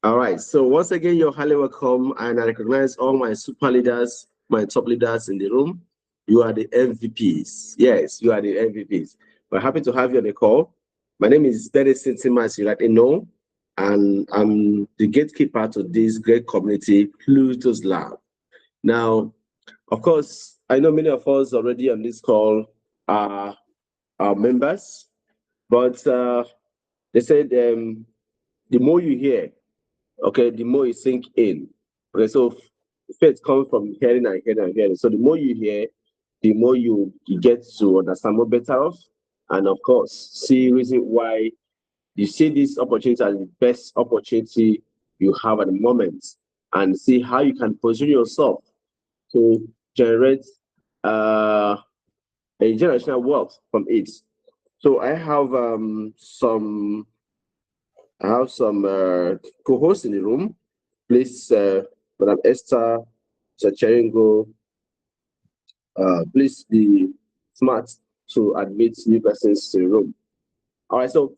All right. So once again, you're highly welcome, and I recognize all my super leaders, my top leaders in the room. You are the MVPs. Yes, you are the MVPs. We're happy to have you on the call. My name is Dennis Sintimas, you like know, and I'm the gatekeeper to this great community, Pluto's Lab. Now, of course, I know many of us already on this call are members, but they said the more you hear, okay, the more you sink in. Okay, so faith comes from hearing and hearing and hearing. So the more you hear, the more you get to understand more better of, and of course, see reason why you see this opportunity as the best opportunity you have at the moment, and see how you can position yourself to generate uh, a generational wealth from it. So I have some co-hosts in the room. Please, Madam Esther Chacharingo, please be smart to admit new persons to the room. All right, so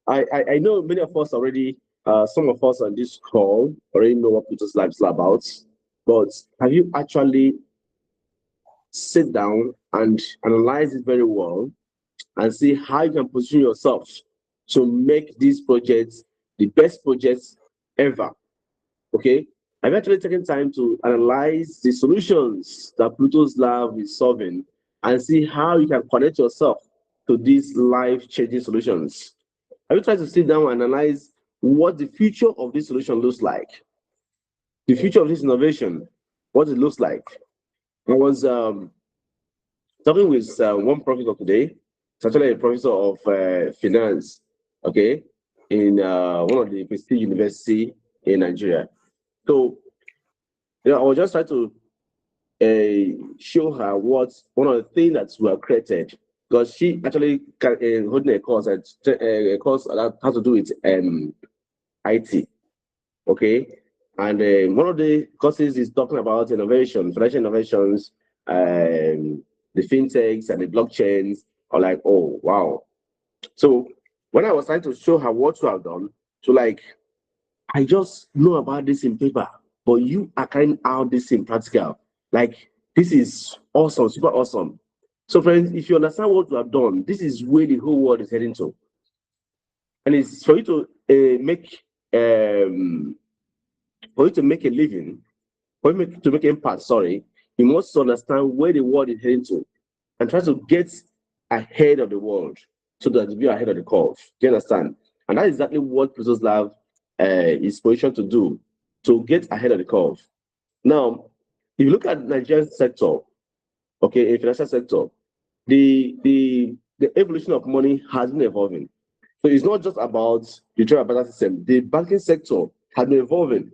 I know many of us already, some of us on this call already know what Peter's Life is about, but have you actually sit down and analyze it very well and see how you can position yourself to make these projects the best projects ever? Okay, I've actually taken time to analyze the solutions that Pluto's Lab is solving and see how you can connect yourself to these life-changing solutions. Have you tried to sit down and analyze what the future of this solution looks like? The future of this innovation, what it looks like. I was talking with one professor today. It's actually a professor of finance, okay, in one of the prestigious university in Nigeria. So, I was just trying to show her what one of the things that were created, because she actually holding a course a course that has to do with IT. Okay, and one of the courses is talking about innovation, financial innovations, the fintechs and the blockchains. Are like, oh wow. So when I was trying to show her what you have done, so like, I just know about this in paper, but you are carrying out this in practical. Like, this is awesome, super awesome. So, friends, if you understand what you have done, this is where the whole world is heading to. And it's for you to make a living, to make impact, sorry, you must understand where the world is heading to and try to get ahead of the world so that you are ahead of the curve. Do you understand? And that's exactly what Pluto's Lab is positioned to do, to get ahead of the curve. Now, if you look at Nigerian sector, okay, in financial sector, the evolution of money has been evolving. So it's not just about the general banking system. The banking sector has been evolving.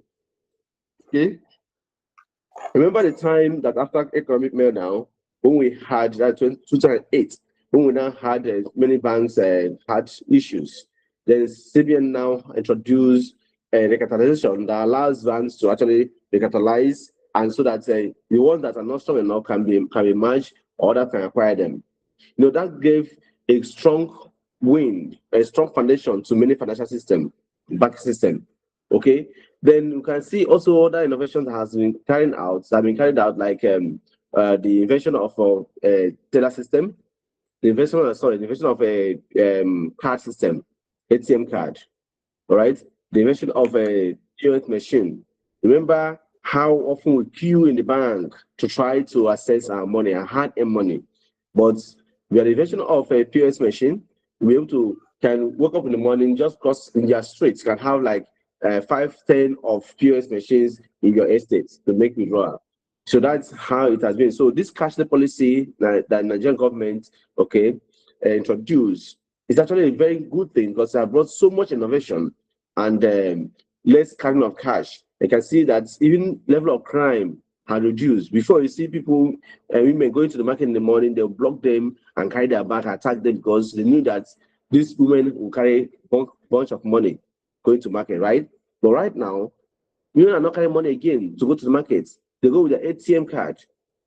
Okay, remember the time that after economic meltdown, when we had that 2008, when we now had many banks had issues, then CBN now introduced a recapitalization that allows banks to actually recapitalize, and so that the ones that are not strong enough can be merged or that can acquire them. That gave a strong wind, a strong foundation to many financial bank system. Okay, then you can see also other innovations that have been carried out, like the invention of a teller system, the invention of a card system, ATM card. All right, the invention of a POS machine. Remember how often we queue in the bank to try to access our money, our hard-earned money, but with the invention of a POS machine, we're able to can wake up in the morning, just cross in your streets, can have like 5, 10 of POS machines in your estate to make withdrawal. So that's how it has been. So this cashless policy that Nigerian government, okay, introduced is actually a very good thing because it has brought so much innovation and less carrying of cash. You can see that even level of crime had reduced. Before, you see people, women going to the market in the morning, they'll block them and carry their bag, attack them because they knew that these women will carry a bunch of money going to market, right? But right now, women are not carrying money again to go to the market. They go with their ATM card.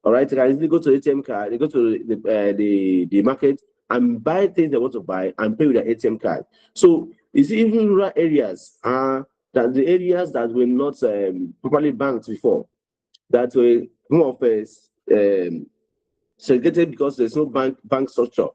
All right, they can easily go to the ATM card. They go to the market and buy things they want to buy and pay with their ATM card. So you see, even rural areas are that the areas that were not properly banked before, that were more of a segregated because there's no bank structure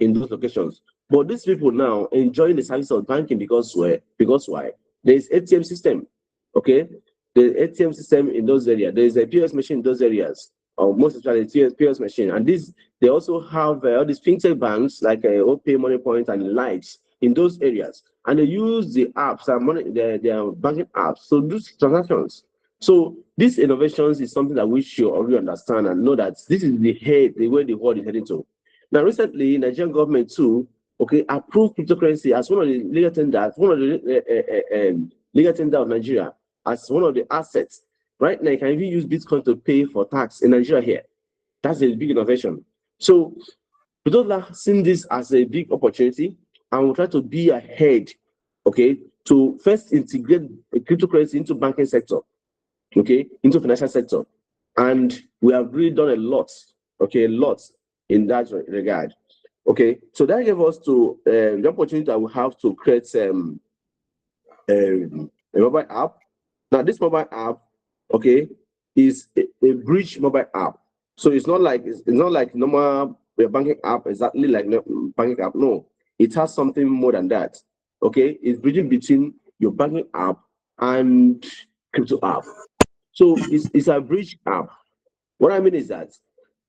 in those locations. But these people now enjoying the service of banking because why? There's ATM system, okay? The ATM system in those areas. There's a POS machine in those areas, or most especially POS machine. And this, they also have all these fintech banks like OPay, Money Point, and Lights in those areas. And they use the apps and their banking apps to do transactions. So these innovations is something that we should already understand and know that this is the way the world is heading to. Now, recently, Nigerian government too, okay, approved cryptocurrency as one of the legal tenders, legal tender of Nigeria as one of the assets. Right now, you can even use Bitcoin to pay for tax in Nigeria here. That's a big innovation. So we don't see this as a big opportunity, and we'll try to be ahead, okay, to first integrate cryptocurrency into banking sector, okay, into financial sector. And we have really done a lot, okay, a lot in that regard. Okay, so that gave us to the opportunity that we have to create a mobile app. Now, this mobile app, okay, is a bridge mobile app. So it's not like normal banking app, exactly like banking app. No, it has something more than that. Okay, it's bridging between your banking app and crypto app. So it's a bridge app. What I mean is that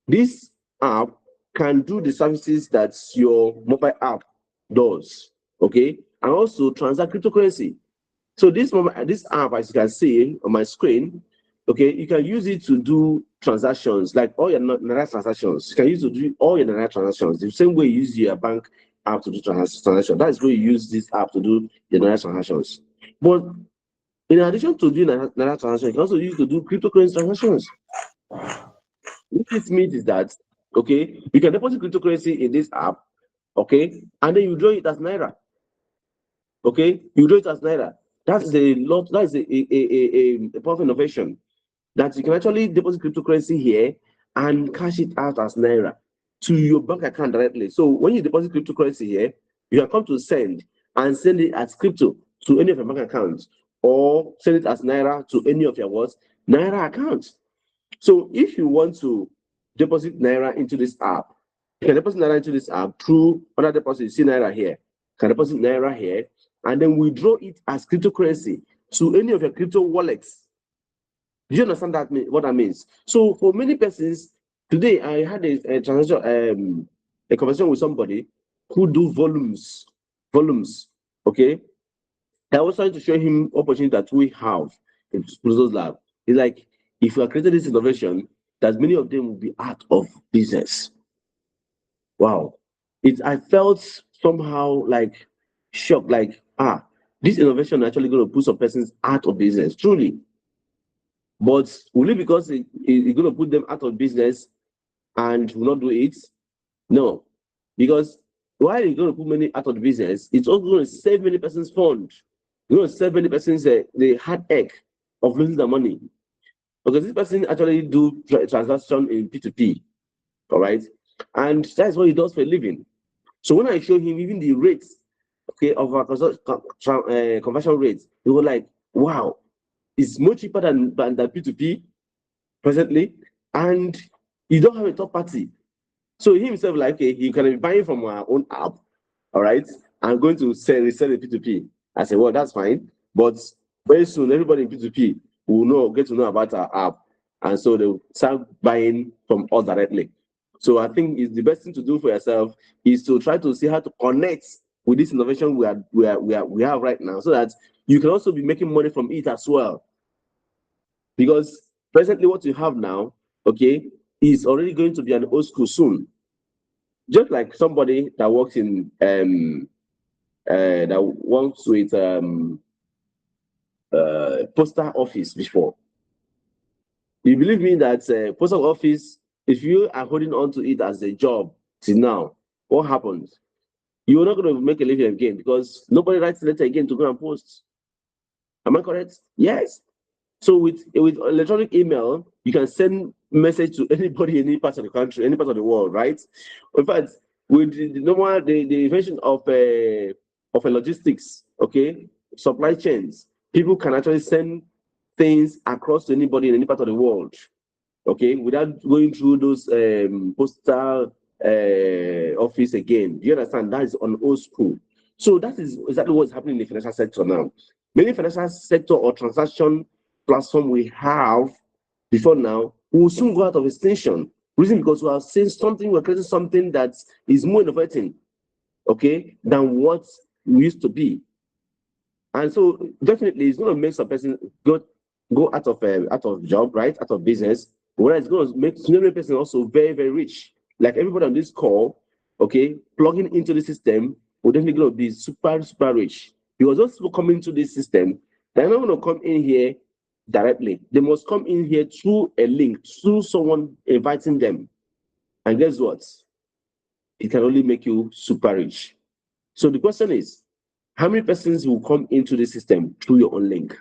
this app can do the services that your mobile app does, okay, and also transact cryptocurrency. So this app, as you can see on my screen, okay, you can use it to do transactions, like all your Naira transactions. You can use it to do all your Naira transactions the same way you use your bank app to do transactions. That is where you use this app to do the Naira transactions. But in addition to doing Naira transactions, you can also use it to do cryptocurrency transactions. What this means is that, okay, you can deposit cryptocurrency in this app, okay, and then you draw it as Naira. Okay, you draw it as Naira. That is a powerful innovation that you can actually deposit cryptocurrency here and cash it out as Naira to your bank account directly. So when you deposit cryptocurrency here, you can come to send and send it as crypto to any of your bank accounts, or send it as Naira to any of your Naira accounts. So if you want to deposit Naira into this app, you can deposit Naira into this app through other deposit. You see Naira here. You can deposit Naira here and then withdraw it as cryptocurrency to any of your crypto wallets. Do you understand what that means? So for many persons, today I had a conversation with somebody who do volumes. Okay. I was trying to show him opportunity that we have in Spruzo's lab. It's like, if you are creating this innovation, that many of them will be out of business. Wow. I felt somehow like shocked, like, this innovation actually going to put some persons out of business, truly. But will it because it's going to put them out of business and will not do it? No. Because while it's going to put many out of the business, it's also going to save many persons funds. It's going to save many persons the heartache of losing the money. Because this person actually do transaction in P2P, all right? And that's what he does for a living. So when I show him even the rates, okay, of our conversion rates, he was like, wow, it's much cheaper than P2P presently, and you don't have a third party. So he himself, like, okay, he can be buying from our own app, all right, and going to resell the P2P. I said, well, that's fine, but very soon everybody in P2P will get to know about our app, and so they'll start buying from us directly. So I think it's the best thing to do for yourself is to try to see how to connect with this innovation we have right now, so that you can also be making money from it as well. Because presently what you have now, okay, is already going to be an old school soon. Just like somebody that works in that works with postal office before. You believe me that postal office, if you are holding on to it as a job till now, what happens? You're not going to make a living again because nobody writes a letter again to go and post. Am I correct? Yes. So with electronic email, you can send message to anybody, any part of the country, any part of the world, right? In fact, with the invention of a logistics, okay, supply chains, People can actually send things across to anybody in any part of the world, okay, without going through those postal office again. Do you understand? That is on old school. So that is exactly what's happening in the financial sector now. Many financial sector or transaction platform we have before now will soon go out of extinction. Reason because we are saying something, we're creating something that is more innovating, okay, than what we used to be. And so definitely it's going to make some person go out of job, right? Out of business. Whereas it's going to make many person also very, very rich. Like everybody on this call, okay, plugging into the system will definitely going to be super, super rich. Because those people coming into this system, they're not going to come in here directly. They must come in here through a link, through someone inviting them. And guess what? It can only make you super rich. So the question is, how many persons will come into the system through your own link?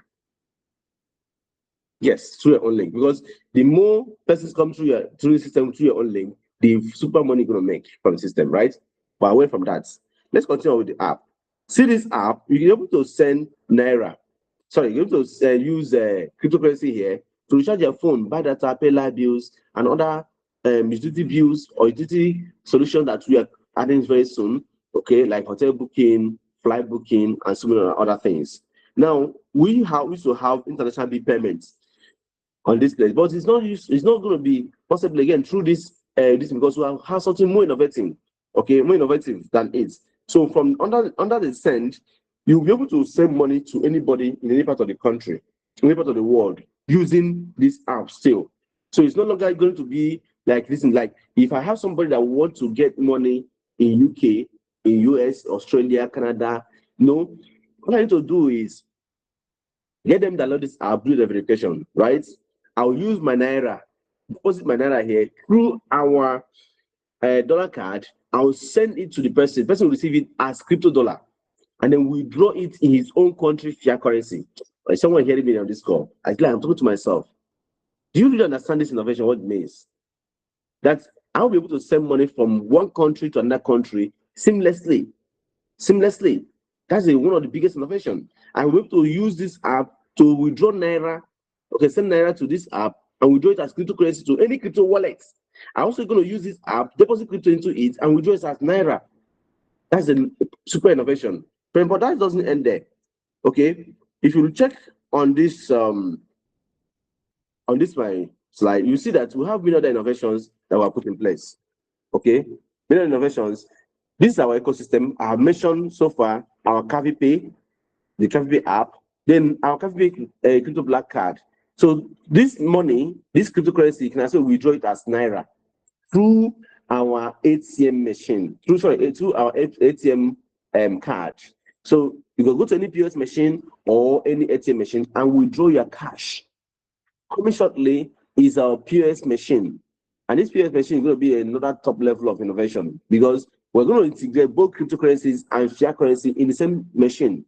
Yes, through your own link. Because the more persons come through the system through your own link, the super money you're gonna make from the system, right? But away from that, let's continue with the app. See this app, you're able to send Naira. Sorry, you're able to use cryptocurrency here to recharge your phone, buy data, pay light bills, and other utility bills or utility solution that we are adding very soon. Okay, like hotel booking, flight booking, and so many other things. Now we used to have international bill payments on this place, but it's not going to be possible again through this because we have something more innovative, okay, more innovative than it. So from under the send, you'll be able to send money to anybody in any part of the country, any part of the world, using this app still. So it's no longer going to be like this. Like if I have somebody that wants to get money in UK, in US, Australia, Canada, no, what I need to do is get them download this app, do the verification, right? I'll use my Naira, deposit my Naira here through our dollar card. I'll send it to the person. The person will receive it as crypto dollar and then withdraw it in his own country fiat currency. Someone hearing me on this call, I'm talking to myself. Do you really understand this innovation? What it means? That I'll be able to send money from one country to another country seamlessly. Seamlessly. That's one of the biggest innovation. And we're able to use this app to withdraw Naira, okay, send Naira to this app and withdraw it as cryptocurrency to any crypto wallet. I'm also going to use this app, deposit crypto into it, and withdraw it as Naira. That's a super innovation. But that doesn't end there. Okay, if you check on this my slide, you see that we have many other innovations that were put in place. Okay, many innovations. This is our ecosystem. I have mentioned so far our CaviPay, the CaviPay app, then our CaviPay crypto black card. So this money, this cryptocurrency, you can also withdraw it as Naira through our ATM machine, through our ATM card. So you can go to any POS machine or any ATM machine and withdraw your cash. Coming shortly is our POS machine. And this POS machine is going to be another top level of innovation because we're going to integrate both cryptocurrencies and fiat currency in the same machine.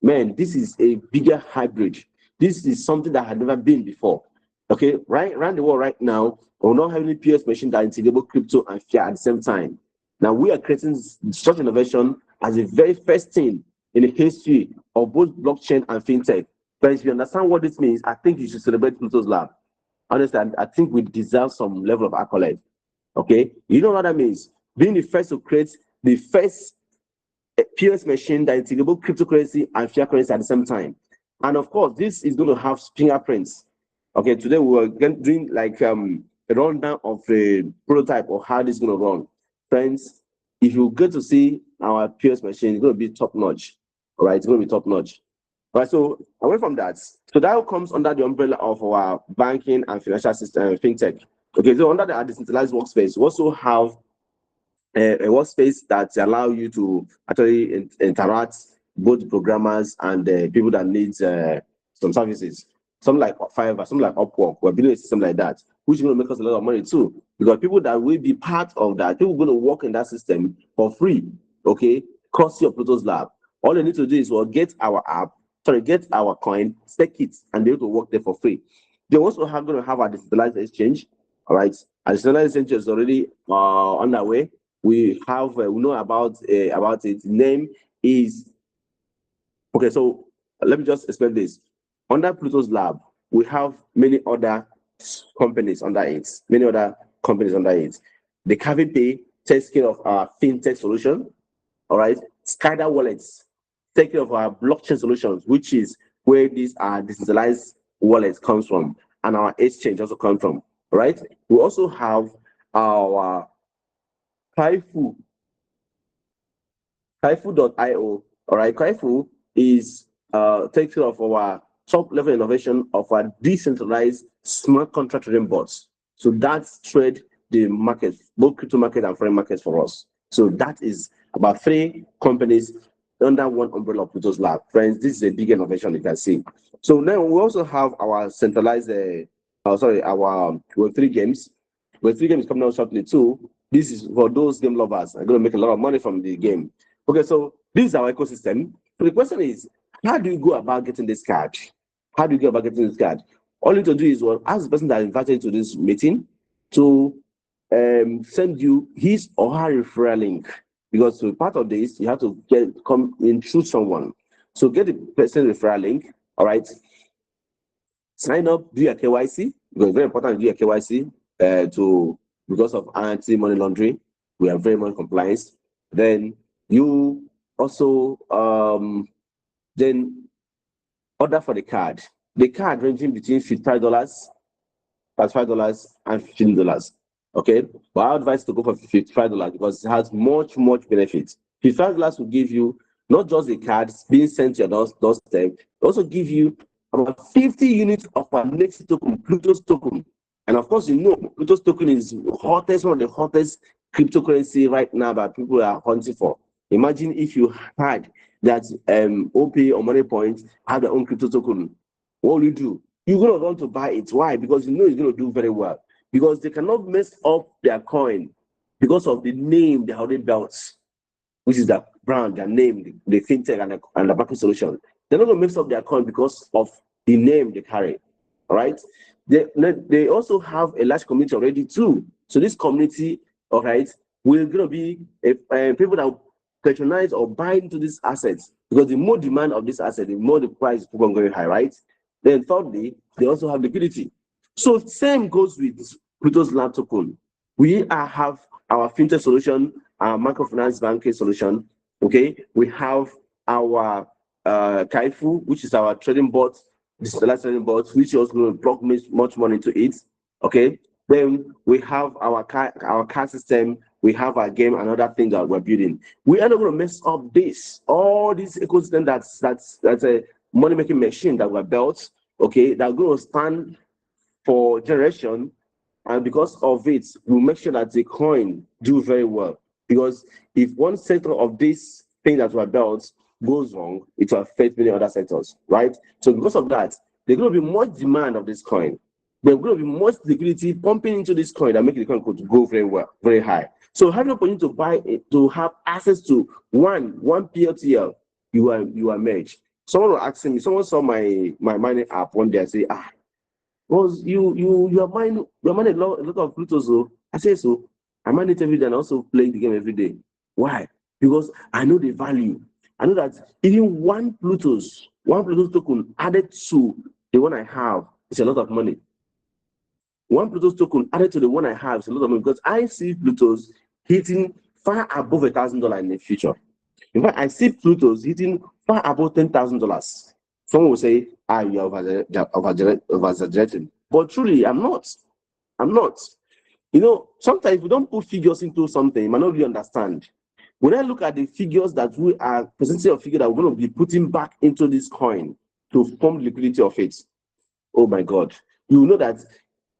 Man, this is a bigger hybrid. This is something that had never been before. Okay, right around the world right now, we're not having a POS machine that integrates crypto and fiat at the same time. Now we are creating such innovation as the very first thing in the history of both blockchain and fintech. But if you understand what this means, I think you should celebrate Pluto's Lab. Honestly, I think we deserve some level of accolade. Okay, you know what that means? Being the first to create the first POS machine that integrates cryptocurrency and fiat currency at the same time. And of course, this is going to have fingerprints. Okay, today we are doing like a rundown of a prototype of how this is going to run. Friends, if you get to see our POS machine, it's going to be top notch. All right, it's going to be top notch. All right, so away from that, so that comes under the umbrella of our banking and financial system, fintech. Okay, so under the decentralized workspace, we also have a workspace that allow you to actually interact both programmers and people that need some services. Some like Fiverr, some like Upwork, we're building a system like that, which is going to make us a lot of money too. Because people that will be part of that, people are going to work in that system for free. Okay, cost your Pluto's Lab. All they need to do is get our app, get our coin, stake it, and be able to work there for free. They also going to have a decentralized exchange. All right, a decentralized exchange is already underway. We know about it. Name is okay. So let me just explain this. Under Pluto's lab, we have many other companies under it. Many other companies under it. The Pay takes care of our fintech solution. All right. Skyder Wallets take care of our blockchain solutions, which is where these are decentralized wallets comes from, and our exchange also comes from. All right. We also have our Kaifu, Kaifu.io. All right. Kaifu is takes care of our top level innovation of our decentralized smart contract trading bots. So that's trade the market, both crypto market and foreign markets for us. So that is about 3 companies under one umbrella of Pluto's lab. Friends, this is a big innovation you can see. So now we also have our centralized, our Web3 games. Web3 games coming out shortly too. This is for those game lovers. I'm going to make a lot of money from the game. Okay, so this is our ecosystem. So the question is, how do you go about getting this card? How do you go about getting this card? All you need to do is, well, ask the person that invited you to this meeting to send you his or her referral link, because to be part of this, you have to come in through someone. So get the person referral link. All right. Sign up, do your KYC, because it's very important to do your KYC because of anti-money laundering. We are very much compliant. Then you also then order for the card. The card ranging between $55, $5 and $15. Okay, but I advise to go for $55 because it has much benefits. $55 will give you not just the cards being sent to your doorstep, also give you about 50 units of our next token, Pluto's token. And of course, you know, Pluto's token is hottest, one of the hottest cryptocurrency right now that people are hunting for. Imagine if you had that OP or Money Point have their own crypto token. What will you do? You're going to want to buy it. Why? Because you know it's going to do very well. Because they cannot mess up their coin because of the name they already built, which is the brand, their name, the fintech and the banking solution. They're not going to mess up their coin because of the name they carry. All right. They also have a large community already too. So this community, all right, will going to be people that patronize or buy into these assets, because the more demand of this asset, the more the price is going high, right? Then thirdly, they also have liquidity. So same goes with Pluto's lab token. We have our fintech solution, our microfinance banking solution. Okay, we have our Kaifu, which is our trading bot, decentralized trading bot, which is also going to plug much money into it. Okay, then we have our card system, we have our game and other things that we're building. We are not going to mess up all this ecosystem that's a money making machine that we're built. Okay, that going to stand for generation, and because of it, we'll make sure that the coin do very well. Because if one sector of this thing that we're built goes wrong, it will affect many other sectors, right? So because of that, there's going to be much demand of this coin. There's going to be much liquidity pumping into this coin that make the coin go very well, very high. So having an opportunity to buy it, to have access to one PLTL, you are merged. Someone was asking me, someone saw my mining app one day and say, well, you are mining a lot of Pluto. So I say, so I mine it every day and also playing the game every day. Why? Because I know the value. I know that even one Pluto's token added to the one I have is a lot of money. One Pluto's token added to the one I have is a lot of money, because I see Pluto's hitting far above $1,000 in the future. In fact, I see Pluto's hitting far above $10,000. Someone will say, you're over-exaggerating. But truly, I'm not. You know, sometimes if we don't put figures into something, you might not really understand. When I look at the figures that we are presenting, a figure that we're going to be putting back into this coin to form the liquidity of it, oh my God, you will know that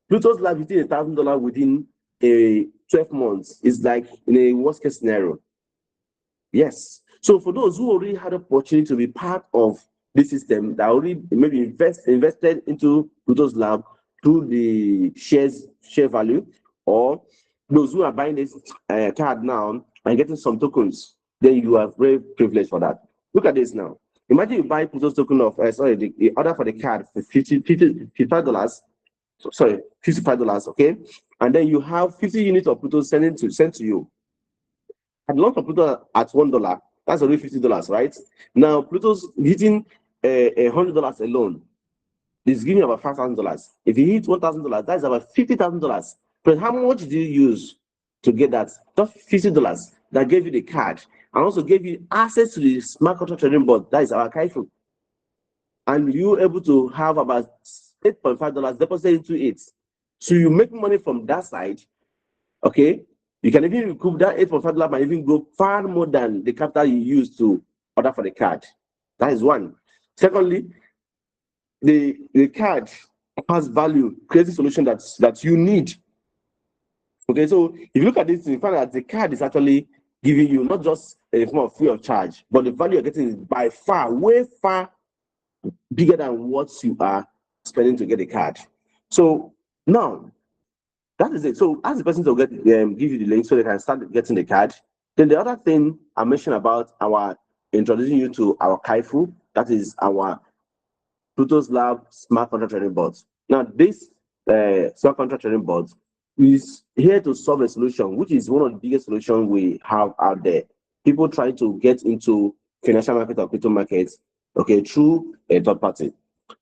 Pluto's lab hitting $1,000 within 12 months is like in a worst case scenario. Yes. So for those who already had the opportunity to be part of this system, that already maybe invested into Pluto's lab through the share value, or those who are buying this card now and getting some tokens, then you are very privileged for that. Look at this now. Imagine you buy Pluto's token of the order for the card for $55. Sorry, $55. Okay, and then you have 50 units of Pluto sent to you. And launch of Pluto at $1, that's already $50, right? Now Pluto's hitting $100 alone, it's giving you about $5,000. If you hit $1,000, that's about $50,000. But how much did you use to get that? Just $50 that gave you the card and also gave you access to the smart contract trading board. That is our Kaifu. And you were able to have about $8.5 deposited into it. So you make money from that side. Okay, you can even recoup that $8.5 and even go far more than the capital you used to order for the card. That is one. Secondly, the card has value, creating solution that you need. Okay, so if you look at this, you find that the card is actually giving you not just a form of free of charge, but the value you're getting is by far, way far bigger than what you are spending to get the card. So now, that is it. So ask the person to give you the link so they can start getting the card. Then the other thing I mentioned about our introducing you to our Kaifu, that is our Pluto's Lab Smart Contract Trading Board. Now, this smart contract trading board is here to solve a solution, which is one of the biggest solutions we have out there. People trying to get into financial market or crypto markets, okay, through a third party.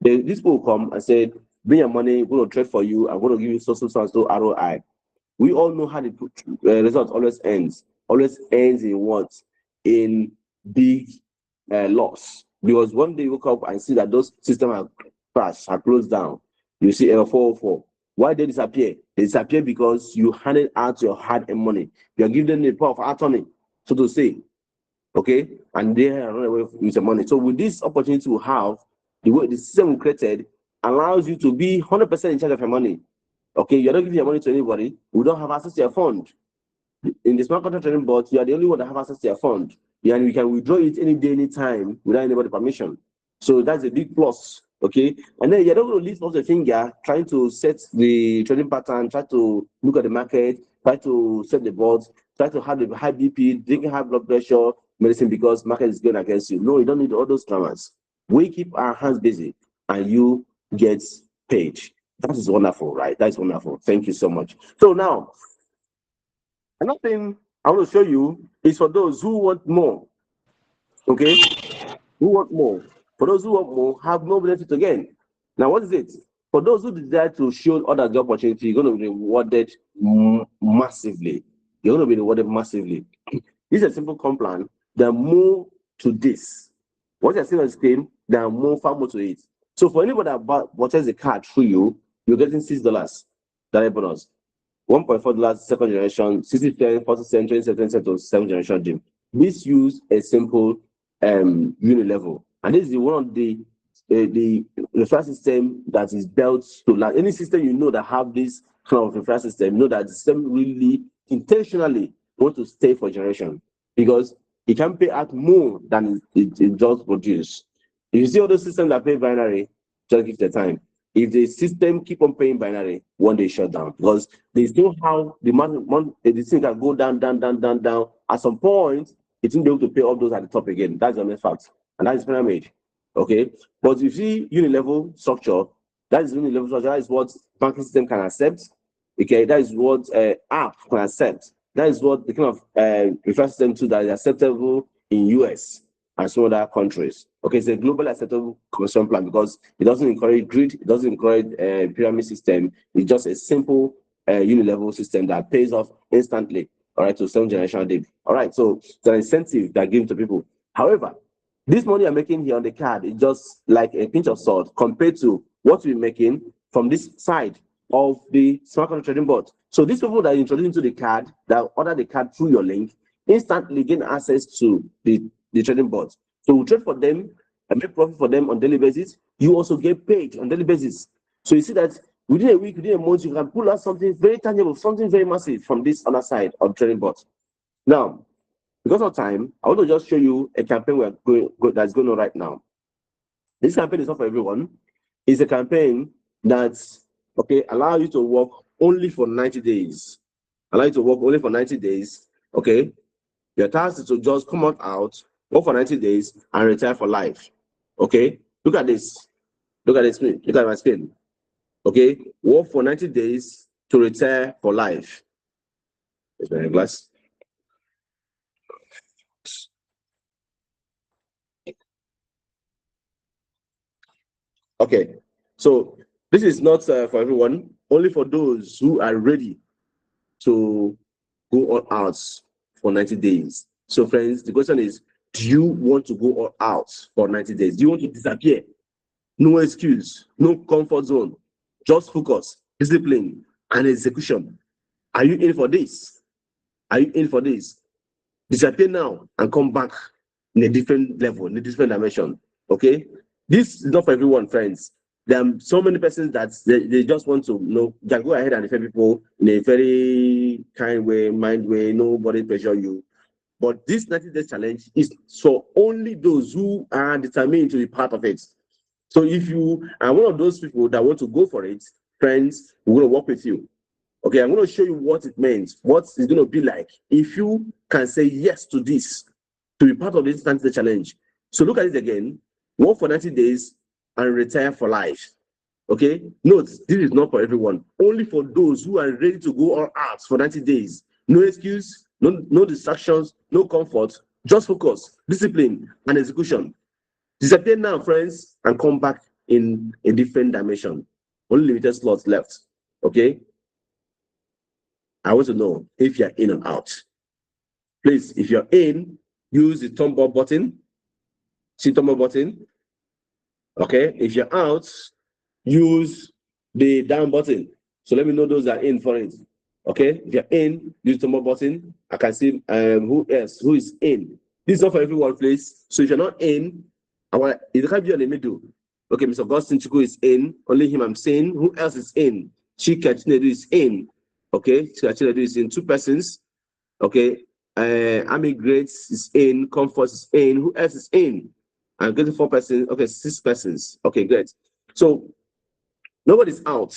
These people will come and say, bring your money, we're going to trade for you, I'm going to give you so ROI. We all know how the result always ends. Always ends in what? In big loss. Because one day you wake up and see that those systems are crashed, are closed down. You see error 404. Why they disappear? They disappear because you handed out your hard-earned money. You are giving them the power of attorney, so to say. Okay? And they run away with the money. So with this opportunity we have, the way the system we created allows you to be 100% in charge of your money. Okay, you're not giving your money to anybody. We don't have access to your fund. In the smart contract trading board, you are the only one that have access to your fund. Yeah, and you can withdraw it any day, any time without anybody's permission. So that's a big plus. Okay, and then you're not going to lift off the finger trying to set the trading pattern, try to look at the market, try to set the boards, try to have the high BP, drinking high blood pressure medicine because market is going against you. No, you don't need all those dramas. We keep our hands busy and you get paid. That is wonderful, right? That is wonderful. Thank you so much. So now, another thing I want to show you is for those who want more. Okay? Who want more? For those who want more, have no benefit again. Now, what is it? For those who desire to show others the opportunity, you're going to be rewarded massively. You're going to be rewarded massively. This is a simple plan. There are more to this. Once you're seeing on the screen, there are far more to it. So for anybody that purchases the card through you, you're getting $6 direct bonus. $1.4 second generation, 60 cents, 40 cents, 20 cents to 7th generation DIM. This use a simple unit level. And this is one of the referral system that is built to land. Any system you know that have this kind of referral system, you know that the system really intentionally want to stay for generation because it can pay out more than it does produce. If you see all those systems that pay binary, just give the time. If the system keep on paying binary, one day shut down because there's no how the thing can go down. At some point, it won't be able to pay all those at the top again. That's the main fact, and that is pyramid. Okay, but if you see unit-level structure, that is unit-level structure. That is what banking system can accept. Okay, that is what app can accept. That is what the kind of referral system to that is acceptable in US and some other countries. Okay, it's a globally acceptable conversion plan because it doesn't encourage greed, it doesn't encourage pyramid system. It's just a simple unit-level system that pays off instantly. All right, to 7th generation DIP. All right, so it's an incentive that given to people. However, this money I'm making here on the card is just like a pinch of salt compared to what we're making from this side of the smart contract trading board. So these people that are introduced into the card, that order the card through your link, instantly gain access to the trading board. So we trade for them and make profit for them on daily basis. You also get paid on daily basis. So you see that within a week, within a month, you can pull out something very tangible, something very massive from this other side of trading board. Now, because of time, I want to just show you a campaign that's going on right now. This campaign is not for everyone. It's a campaign that's allow you to work only for 90 days. Allow you to work only for 90 days. Okay. Your task is to just come out, work for 90 days, and retire for life. Okay. Look at this. Look at this screen. Look at my screen. Okay. Work for 90 days to retire for life. There's my glass. Okay, so this is not for everyone, only for those who are ready to go all out for 90 days. So, friends, the question is, do you want to go all out for 90 days? Do you want to disappear? No excuse, no comfort zone, just focus, discipline, and execution. Are you in for this? Are you in for this? Disappear now and come back in a different level, in a different dimension. Okay? This is not for everyone, friends. There are so many persons that they just want to, can go ahead and defend people in a very kind way, mind way, nobody pressure you. But this 90 days challenge is for only those who are determined to be part of it. So if you are one of those people that want to go for it, friends, we're going to work with you. Okay, I'm going to show you what it means, what it's going to be like if you can say yes to this, to be part of this 90 day challenge. So look at it again, work for 90 days and retire for life. Okay, note, this is not for everyone, only for those who are ready to go all out for 90 days. No excuse, no distractions, no comfort, just focus, discipline, and execution. Disappear now, friends, and come back in a different dimension. Only limited slots left. Okay, I want to know if you're in or out. Please, if you're in, use the thumb up button. See thumb up button. Okay, if you're out, use the down button. So let me know those that are in for it. Okay, if you're in, use the thumb up button. I can see who else, who is in. This is not for everyone, please. So if you're not in, it can't be in the middle. Okay, Mr. Augustine Chiku is in. Only him I'm saying. Who else is in? Chika Chinedu is in. Okay, Chika Chinedu is in. 2 persons. Okay, Army Grades is in. Comfort is in. Who else is in? I'm getting 4 persons. Okay, 6 persons. Okay, great. So nobody's out.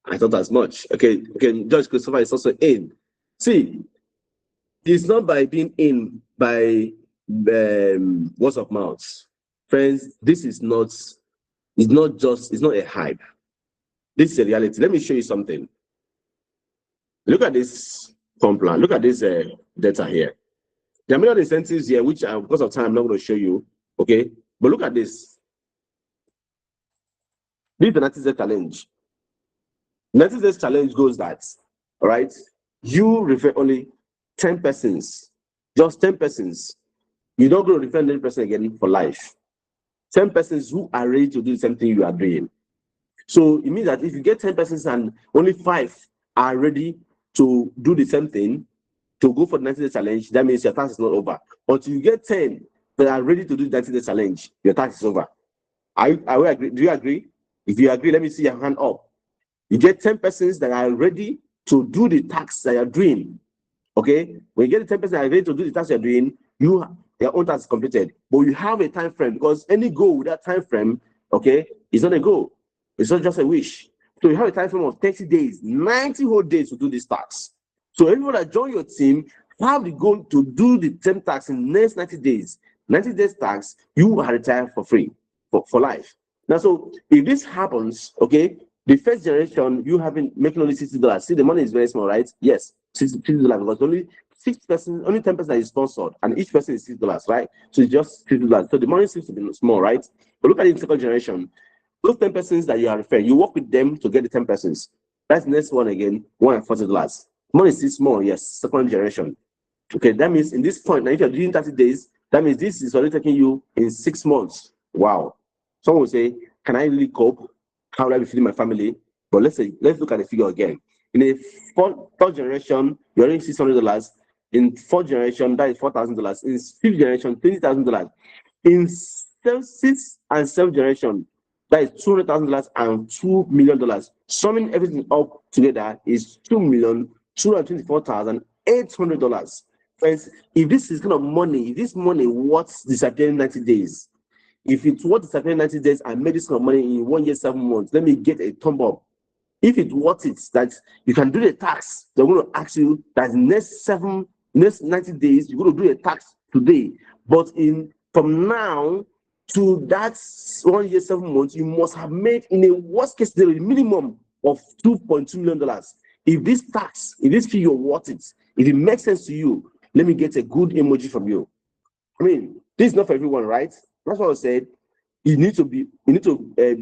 I thought as much. Okay, George Christopher is also in. See, it's not by being in by words of mouth. Friends, this is not, it's not a hype. This is a reality. Let me show you something. Look at this comp plan. Look at this data here. There are many incentives here, which because of time, I'm not going to show you. Okay, but look at this. This is the 90 days challenge. 90 days challenge goes that, all right, you refer only 10 persons, just 10 persons. You don't go to refer any person again for life. 10 persons who are ready to do the same thing you are doing. So it means that if you get 10 persons and only 5 are ready to do the same thing, to go for the 90 day challenge, that means your task is not over. Until you get 10 that are ready to do the 90 day challenge, your task is over. I agree. Do you agree? If you agree, let me see your hand up. You get 10 persons that are ready to do the tasks that you're doing. Okay? When you get the 10 persons that are ready to do the tasks you're doing, your own task is completed. But you have a time frame, because any goal with that time frame, okay, is not a goal. It's not just a wish. So you have a time frame of 30 days, 90 whole days to do these tasks. So everyone that join your team have the goal to do the same tasks in the next 90 days. 90 days tasks, you are retired for free, for life. Now, so if this happens, okay, the first generation, you have been making only $60. See, the money is very small, right? Yes, $60 because only 6 persons, only 10 persons is sponsored, and each person is $6, right? So it's just $60. So the money seems to be small, right? But look at it in second generation. Those 10 persons that you are referring, you work with them to get the 10 persons. That's the next one again, $140. Money is still small, yes, second generation. Okay, that means in this point, now if you're doing 30 days, that means this is already taking you in 6 months. Wow. Someone will say, can I really cope? How will I be feeding my family? But let's look at the figure again. In a third generation, you're earning $600. In fourth generation, that is $4,000. In fifth generation, $20,000. In 6th and 7th generation, that is $200,000 and $2 million. Summing everything up together is $2,224,800. Friends, if this is kind of money, if this money worth disappearing 90 days, if it's worth disappearing 90 days and made this kind of money in 1 year, 7 months, let me get a thumb up. If it's worth it, that you can do the tax, they're going to ask you that next 90 days, you're going to do a tax today. But from now to that 1 year, 7 months, you must have made in a worst case scenario a minimum of $2.2 million. If this figure worth it, if it makes sense to you, let me get a good emoji from you. I mean, this is not for everyone, right? That's what I said. you need to be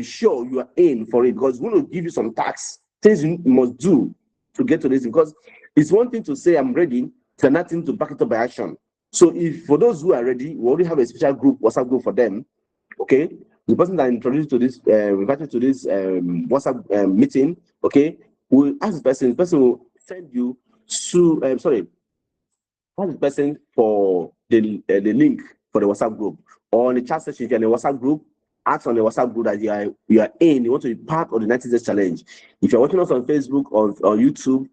sure you are in for it, because we're going to give you some tax things you must do to get to this. Because it's one thing to say I'm ready, it's another thing to back it up by action. So if for those who are ready, we already have a special group, WhatsApp group for them. Okay, the person that introduced to this, invited to this WhatsApp meeting. Okay, will ask the person. The person will send you to ask the person for the link for the WhatsApp group, or on the chat session. If you're in the WhatsApp group, ask on the WhatsApp group that you are in. You want to be part of the 90 days challenge. If you're watching us on Facebook or YouTube,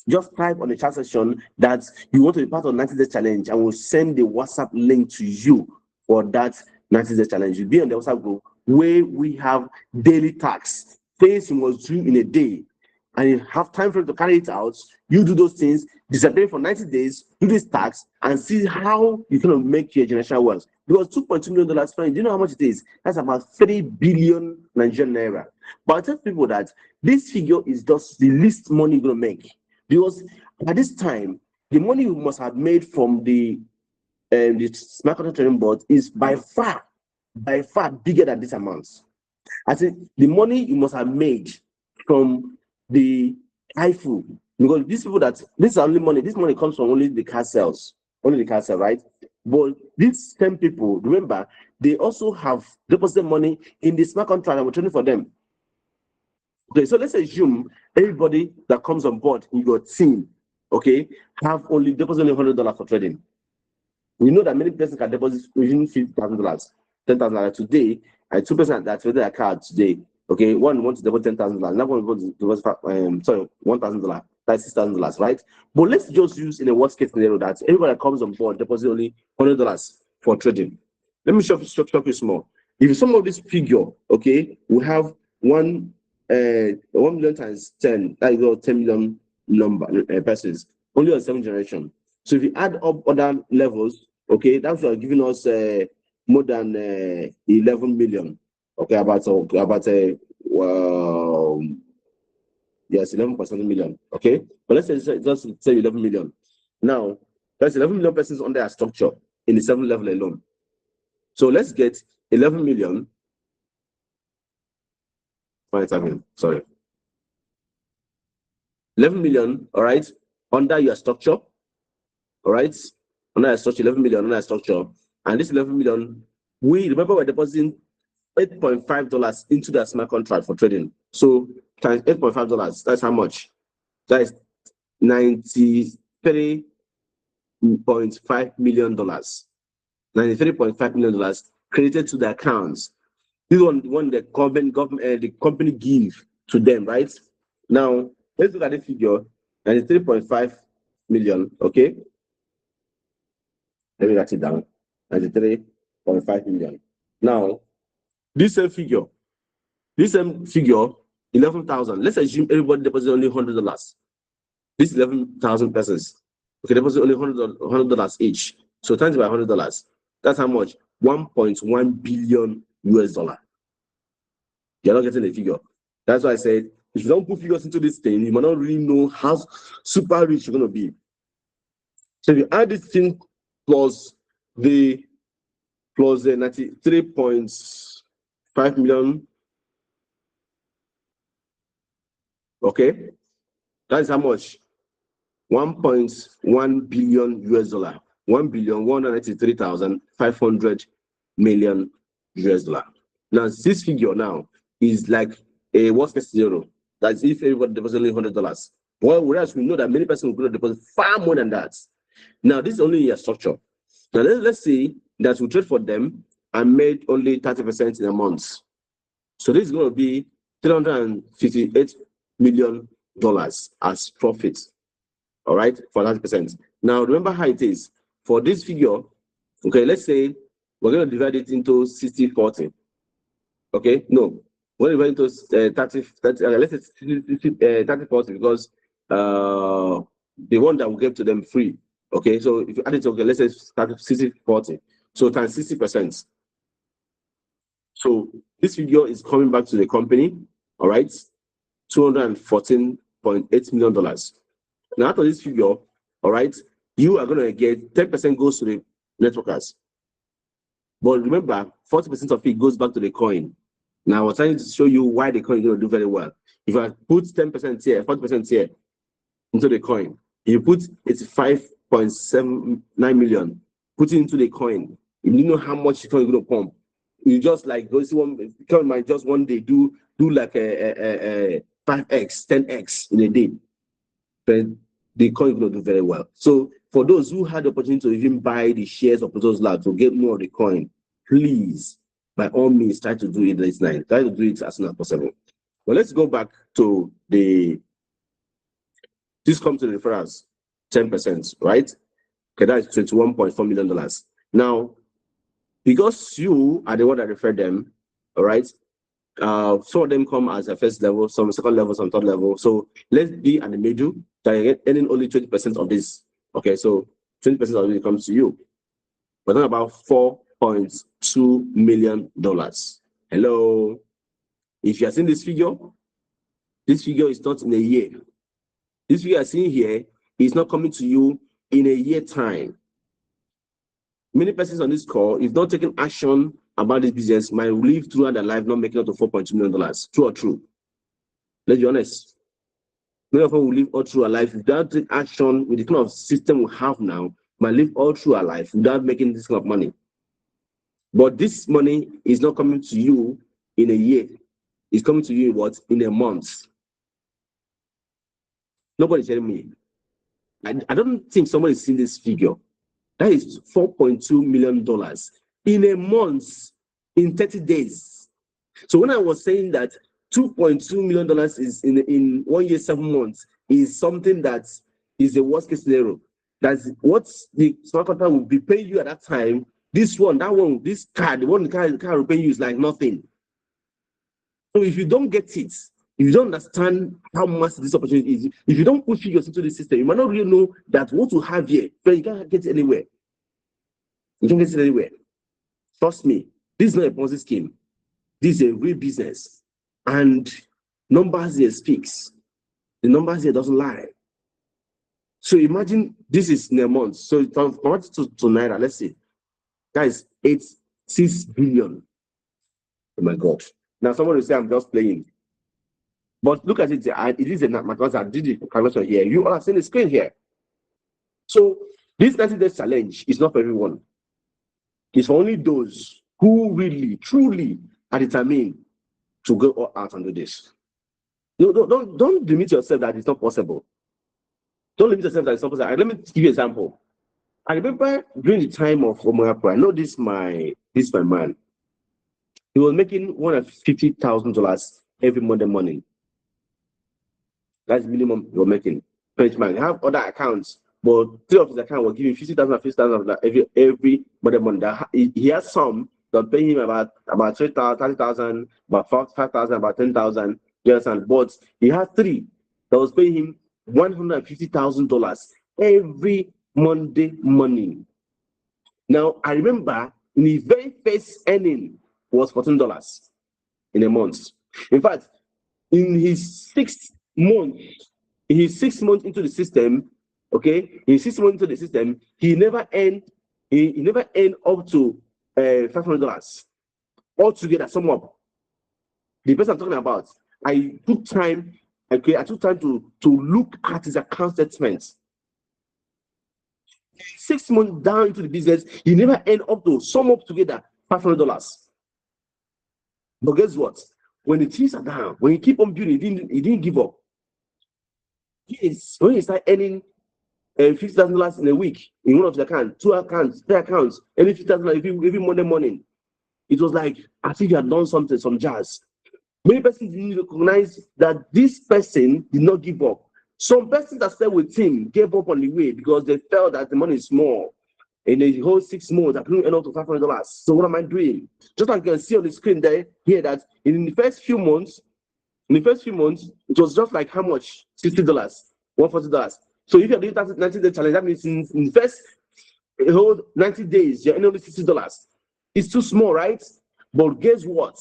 just type on the chat section that you want to be part of 90 days challenge, and we'll send the WhatsApp link to you for that 90 days challenge. You'll be on the WhatsApp group where we have daily tasks, things you must do in a day, and you have time for you to carry it out. You do those things, disappear for 90 days, do these tasks, and see how you can make your generational wealth. Because $2.2 million, do you know how much it is? That's about 3 billion Nigerian naira. But I tell people that this figure is just the least money you're going to make. Because at this time, the money you must have made from the smart contract trading board is by far bigger than this amount. I think the money you must have made from the iPhone, because these people that this is only money, this money comes from only the car sales, right? But these same people, remember, they also have deposited money in the smart contract that we're trading for them. Okay, so let's assume everybody that comes on board in your team, okay, have only deposited $100 for trading. We know that many persons can deposit within $50,000, $10,000 today, and 2% that traded their card today. Okay, one wants to deposit $10,000, another one wants to deposit $1,000, that's $6,000, right? But let's just use in a worst case scenario that everybody that comes on board deposit only $100 for trading. Let me show you small. If you sum up this figure, okay, we have 1 million times 10, that is 10 million number persons, only on 7th generation. So if you add up other levels, okay, that's giving us more than 11 million. Okay, yes, 11.7 million. Okay, but let's say just say 11 million. Now, that's 11 million persons under our structure in the 7th level alone. So let's get 11 million. Sorry. 11 million, all right, under your structure, all right, under your structure, 11 million under your structure, and this 11 million, we remember we're depositing $8.5 into that smart contract for trading. So times $8.5, that's how much? That is $93.5 million. $93.5 million credited to the accounts. This one the company give to them, right? Now let's look at the figure. 93.5 million. Okay, let me write it down. 93.5 million. Now this same figure, 11,000. Let's assume everybody deposits only $100. This 11,000 persons, okay, deposit only $100 each. So times by $100, that's how much? $1.1 billion US. You're not getting the figure. That's why I said if you don't put figures into this thing, you might not really know how super rich you're going to be. So if you add this thing plus the 93.5 million, okay, that's how much? $1.1 billion US. $1,193,500 million US. Now this figure now is like a worst case scenario. That's if everybody deposits only $100. Well, whereas we know that many persons will deposit far more than that. Now this is only a structure. Now let's say that we trade for them and made only 30% in a month. So this is going to be $358 million as profit. All right, for 30%. Now remember how it is for this figure. Okay, let's say we're going to divide it into 60-40. Okay, no, we're going to divide into 30, let's say 30-40 because the one that we gave to them free. Okay, so if you add it, okay, let's say 60-40, so times 60%. So this figure is coming back to the company, all right, $214.8 million. Now, out of this figure, all right, you are going to get 10% goes to the networkers. But remember, 40% of it goes back to the coin. Now, I was trying to show you why the coin is going to do very well. If I put 10% here, 40% here into the coin, you put 85.79 million, put it into the coin. You know how much the coin is going to pump. You just like go see one coin might just one day do like a 5x, 10x in a day. But the coin is going to do very well. So for those who had the opportunity to even buy the shares of those labs to get more of the coin, please, by all means, try to do it this night. Try to do it as soon as possible. But let's go back to this comes to the referrals, 10%, right? Okay, that is $21.4 million. Now, because you are the one that referred them, all right, some of them come as a first level, some second level, some third level. So let's be at the middle, that you're earning only 20% of this. Okay, so 20% of it comes to you. We're talking about $4.2 million. Hello. If you are seeing this figure is not in a year. This figure you're seeing here is not coming to you in a year time. Many persons on this call, if not taking action about this business, might live throughout their life not making up to $4.2 million. True or true? Let's be honest. Many of us will live all through our life without taking action with the kind of system we have now, might live all through our life without making this kind of money. But this money is not coming to you in a year. It's coming to you in what? In a month. Nobody's telling me. I don't think somebody's seen this figure. That is $4.2 million in a month, in 30 days. So when I was saying that $2.2 million is in 1 year, 7 months, is something that is the worst case scenario. That's what the smart contract will be paying you at that time. This one, that one, this card, the card will pay you is like nothing. So if you don't get it, if you don't understand how massive this opportunity is, if you don't put figures into the system, you might not really know that what you have here, but you can't get it anywhere. You can't get it anywhere. Trust me, this is not a Ponzi scheme. This is a real business. And numbers here speaks. The numbers here doesn't lie. So imagine this is in a month. So convert it to Naira, let's see. That is 6 billion. Oh my God. Now someone will say I'm just playing. But look at it, it is a mathematics. I did the calculation here. You all are seeing the screen here. So this 90-day challenge is not for everyone. It's for only those who really, truly are determined to go all out and do this. Don't limit yourself that it's not possible. Don't limit yourself that it's not possible. Let me give you an example. I remember during the time of Omoyapo, I know this my man. He was making $150,000 every Monday morning. That's the minimum you're making. Man, you have other accounts, but 3 of his accounts were giving 50,000, 50,000 every Monday morning. He has some that pay him about 30,000, about 5,000, about 10,000. You understand? But he had 3 that was paying him $150,000 every Monday morning. Now I remember in his very first earning was $14 in a month. In fact, in his 6th month into the system, okay, in 6 months into the system, he never earned up to $500 altogether. Sum up. The person I'm talking about, I took time to look at his account statements. 6 months down into the business, he never earned up to sum up together $500. But guess what? When the things are down, when you keep on building, he didn't give up. When he started earning $50,000 in a week in one of the accounts, 2 accounts, 3 accounts, earning $50,000 every Monday morning, it was like as if he had done something, some jazz. Many persons didn't recognize that this person did not give up. Some persons that stayed with him gave up on the way because they felt that the money is small. In the whole 6 months, I couldn't earn up to $500. So what am I doing? Just like you can see on the screen there, here that in the first few months, it was just like how much? $60, $140. So if you're doing 90-day challenge, that means in the first whole 90 days, you're earning only $60. It's too small, right? But guess what?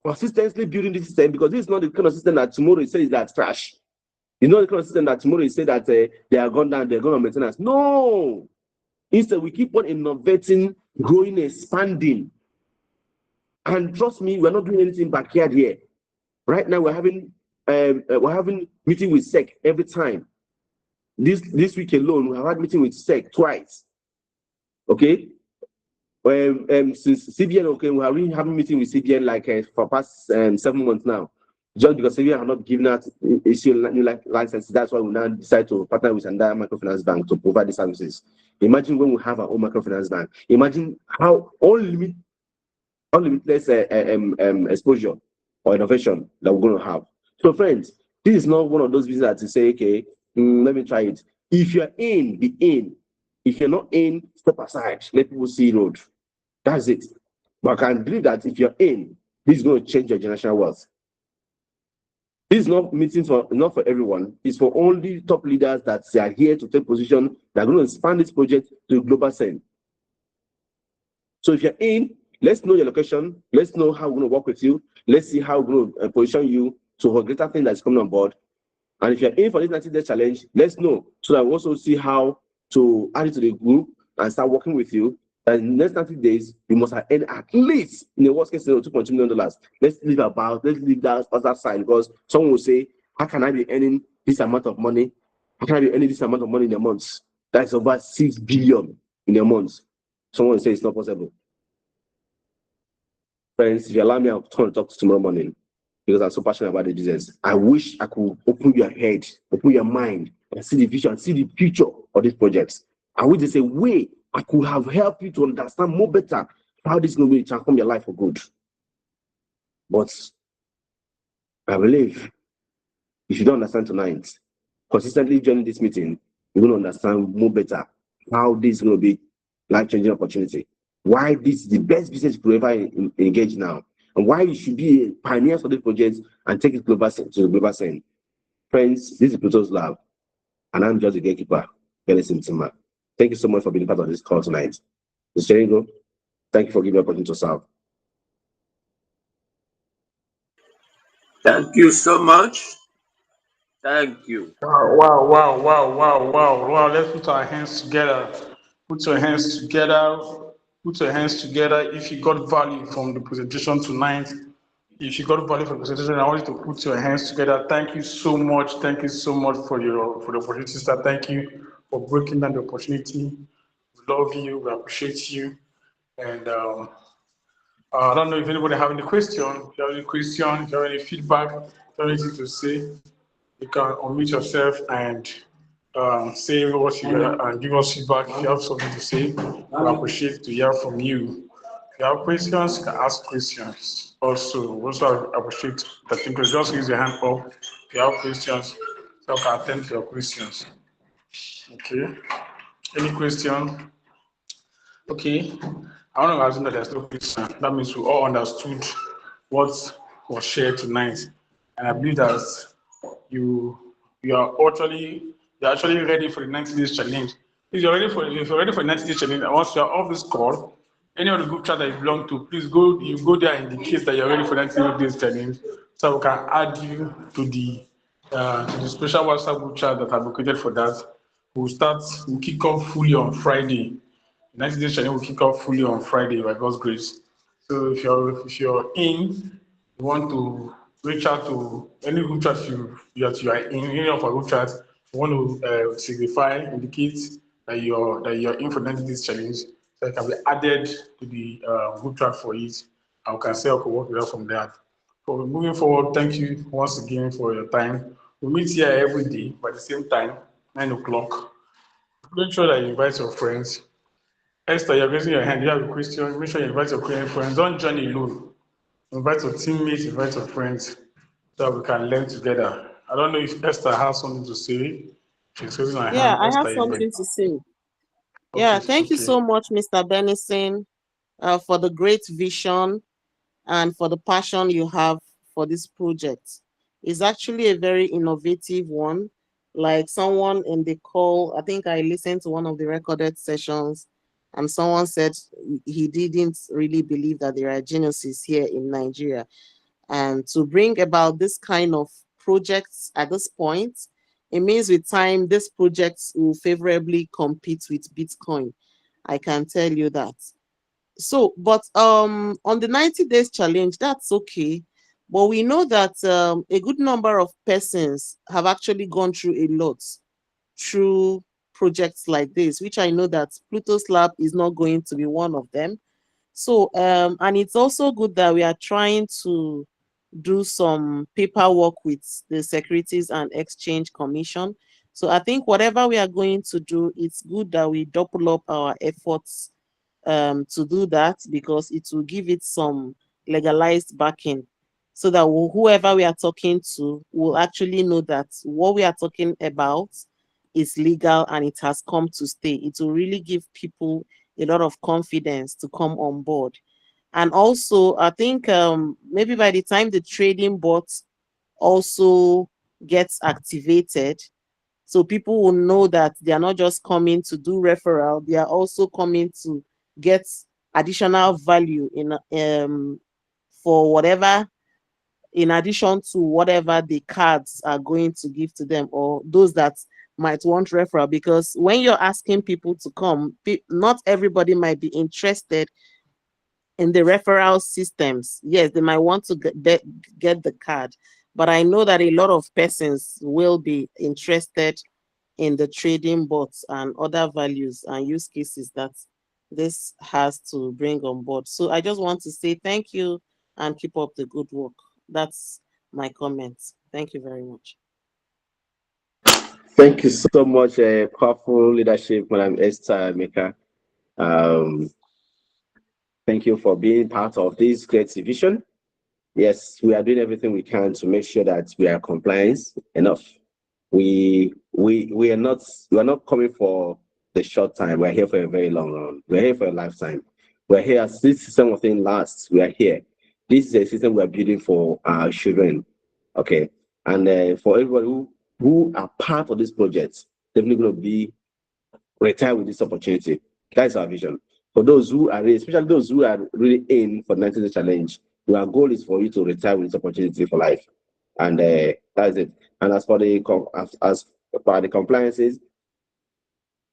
Consistently building this system, because this is not the kind of system that tomorrow you say is that trash. It's not the kind of system that tomorrow you say that they are gone down, they're going on maintenance. No. Instead, we keep on innovating growing, expanding. And trust me, we're not doing anything backyard here. Right now, we're having meeting with SEC every time. This week alone, we have had meeting with SEC twice. Okay. Since CBN, okay, we are really having meeting with CBN like for past 7 months now. Just because CBN have not given out new licenses, that's why we now decide to partner with another microfinance bank to provide the services. Imagine when we have our own microfinance bank. Imagine how unlimited exposure or innovation that we're going to have. So, friends, this is not one of those visits that you say, okay, let me try it. If you're in, be in. If you're not in, step aside. Let people see road. That's it. But I can believe that if you're in, this is going to change your generational wealth. This is not meeting not for everyone. It's for only top leaders that are here to take position that are going to expand this project to a global scene. So if you're in, let's know your location. Let's know how we're going to work with you. Let's see how we're going to position you to a greater thing that's coming on board. And if you're in for this 90-day challenge, let's know so that we also see how to add it to the group and start working with you. And in the next 90 days, you must have earned at least, in the worst case scenario, $2.2 million. Let's leave that other side, because someone will say, how can I be earning this amount of money? How can I be earning this amount of money in a month? That's over 6 billion in a month. Someone will say it's not possible. Friends, if you allow me, I'll turn and talk tomorrow morning, because I'm so passionate about the business. I wish I could open your head, open your mind, and see the vision, see the future of these projects. I wish there's a way I could have helped you to understand more better how this is going to transform your life for good. But I believe if you don't understand tonight, consistently joining this meeting, you're going to understand more better how this is going to be life-changing opportunity. Why this is the best business you could ever engage now, and why you should be a pioneer for this project and take it global to the global scene. Friends, this is Pluto's Lab, and I'm just the gatekeeper, Benison Timmer. Thank you so much for being part of this call tonight. Mr. Jeringo, thank you for giving me an opportunity to serve. Thank you so much. Thank you. Wow. Let's put our hands together. Put your hands together. Put your hands together. If you got value from the presentation tonight, if you got value from the presentation, I want you to put your hands together. Thank you so much. Thank you so much for the opportunity, sister. Thank you for breaking down the opportunity. We love you. We appreciate you. And I don't know if anybody have any question. If you have any question, if you have any feedback, if you have anything to say, you can unmute yourself and say what you and give us feedback. If you have something to say, we appreciate to hear from you. If you have questions, you can ask questions. Also appreciate that you can just use your hand up if you have questions, so I can attend to your questions. Okay. Any question? Okay. I want to assume that there's no question. That means we all understood what was shared tonight, and I believe that you you're actually ready for the 90 days challenge. If you're ready for the 90 days challenge, and once you're off this call, any of the group chat that you belong to, please go there and indicate that you're ready for 90 days challenge, so we can add you to the special WhatsApp group chat that I've created for that. We'll kick off fully on Friday. The 90 days challenge will kick off fully on Friday by God's grace. So if you're in, you want to reach out to any group chat you are in, any of our group chats, you want to signify, indicate that you're in for 90 days challenge, so it can be added to the group chat for it, and we can say okay, work with us from there. So moving forward, thank you once again for your time. We meet here every day by the same time, 9 o'clock. Make sure that you invite your friends. Esther, you're raising your hand. You have a question. Make sure you invite your friends. Don't join alone. Invite your teammates, invite your friends, so that we can learn together. I don't know if Esther has something to say. She's raising her Yeah, hand. I have Esther, you ready? something to say. Okay, Yeah, thank you okay. so much, Mr. Benison, for the great vision and for the passion you have for this project. It's actually a very innovative one. Like someone in the call, I think I listened to one of the recorded sessions, and someone said he didn't really believe that there are geniuses here in Nigeria. And to bring about this kind of projects at this point, it means with time, these projects will favorably compete with Bitcoin. I can tell you that. So, but on the 90 days challenge, that's okay. But we know that a good number of persons have actually gone through a lot through projects like this, which I know that Pluto's Lab is not going to be one of them. So, and it's also good that we are trying to do some paperwork with the Securities and Exchange Commission. So I think whatever we are going to do, it's good that we double up our efforts to do that, because it will give it some legalized backing, so that whoever we are talking to will actually know that what we are talking about is legal and it has come to stay. It will really give people a lot of confidence to come on board. And also, I think maybe by the time the trading bot also gets activated, so people will know that they are not just coming to do referral, they are also coming to get additional value in for whatever, in addition to whatever the cards are going to give to them, or those that might want referral. Because when you're asking people to come, not everybody might be interested in the referral systems. Yes, they might want to get the card, but I know that a lot of persons will be interested in the trading bots and other values and use cases that this has to bring on board. So I just want to say thank you and keep up the good work. That's my comments. Thank you very much. Thank you so much, powerful leadership, Madam Esther Meka. Um, thank you for being part of this great division. Yes, we are doing everything we can to make sure that we are compliant enough. We are not coming for the short time. We're here for a very long run. We're here for a lifetime. We're here as this system of things lasts. We are here. This is a system we are building for our children. Okay. And for everybody who are part of this project, definitely going to be retire with this opportunity. That's our vision. For those who are really, especially those who are really in for the 90 day challenge, our goal is for you to retire with this opportunity for life. And that's it. And as for the as for the compliances,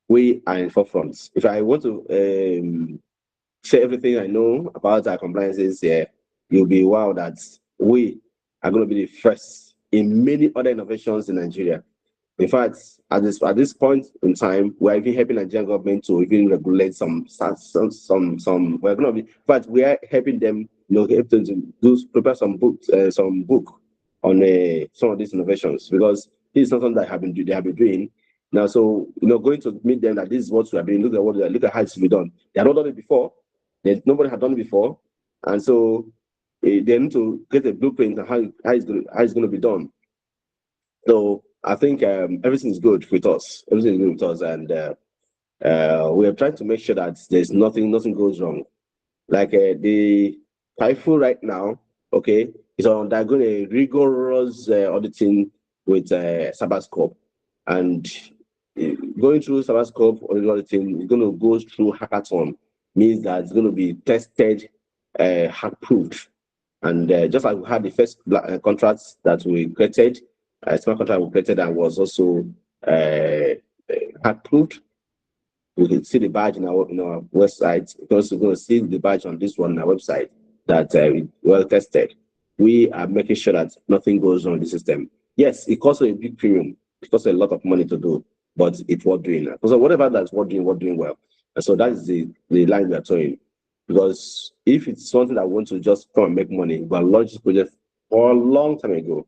we are in forefront. If I want to share everything I know about our compliances here, you'll be wow that we are going to be the first in many other innovations in Nigeria. In fact, at this point in time, we're even helping the Nigerian government to even regulate some. We're going to be, in fact, we are helping them, help them to prepare some book on some of these innovations, because this is not something that they have been doing now. So going to meet them that this is what we are doing. Look at how it's been done. They have not done it before. Nobody had done it before, and so they need to get a blueprint on how it's going to be done. So I think everything is good with us. Everything is good with us, and we are trying to make sure that there's nothing goes wrong. Like the typhoon right now, okay, is undergoing a rigorous auditing with Cyberscope, and going through Cyberscope auditing is going to go through hackathon. Means that it's going to be tested, hack-proof. And just like we had the first contracts that we created, smart contract we created and was also hack-proof. We can see the badge in our website. You're also going to see the badge on this one on our website that well tested. We are making sure that nothing goes wrong in the system. Yes, it costs a big premium. It costs a lot of money to do, but it's worth doing. So whatever that's worth doing well. And so that is the line we are towing. Because if it's something that wants to just come and make money, we launched this project for a long time ago.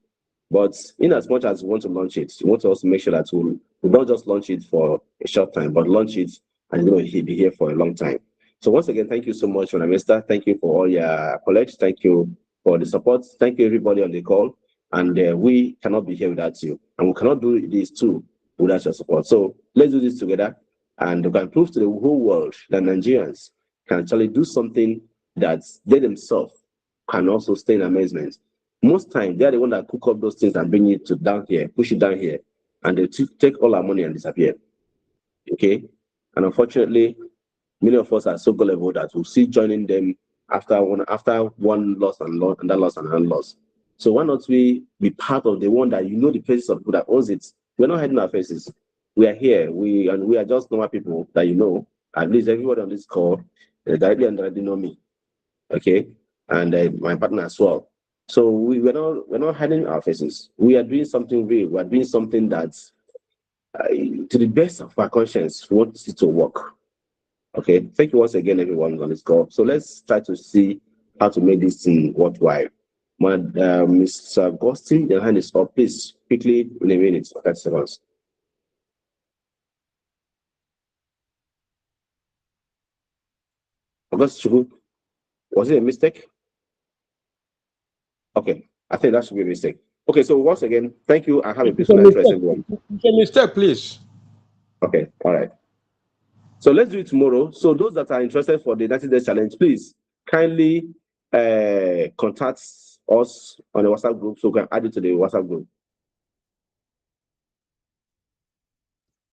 But in as much as we want to launch it, we want to also make sure that we don't just launch it for a short time, but launch it and be here for a long time. So once again, thank you so much, Mr. Thank you for all your colleagues. Thank you for the support. Thank you everybody on the call. And we cannot be here without you. And we cannot do this too without your support. So let's do this together. And we can prove to the whole world that Nigerians can actually do something that they themselves can also stay in amazement. Most times, they are the one that cook up those things and bring it to down here, push it down here, and they take all our money and disappear. Okay? And unfortunately, many of us are so gullible that we'll see joining them after one loss and that loss and another loss. So why not we be part of the one that the faces of people that owns it? We're not hiding our faces. We are here. We are just normal people that At least everyone on this call directly and directly know me. Okay, and my partner as well. So we're not hiding our faces. We are doing something real. We are doing something that's to the best of our conscience. We want it to work. Okay, thank you once again, everyone on this call. So let's try to see how to make this thing worthwhile. Mr. Ghosting, your hand is up. Please, quickly, in a minute, 30 seconds. August, was it a mistake? Okay, I think that should be a mistake. Okay, so once again, thank you and have a peaceful night, everyone. It's a mistake, please. Okay, all right. So let's do it tomorrow. So those that are interested for the 90 days challenge, please kindly contact us on the WhatsApp group so we can add it to the WhatsApp group.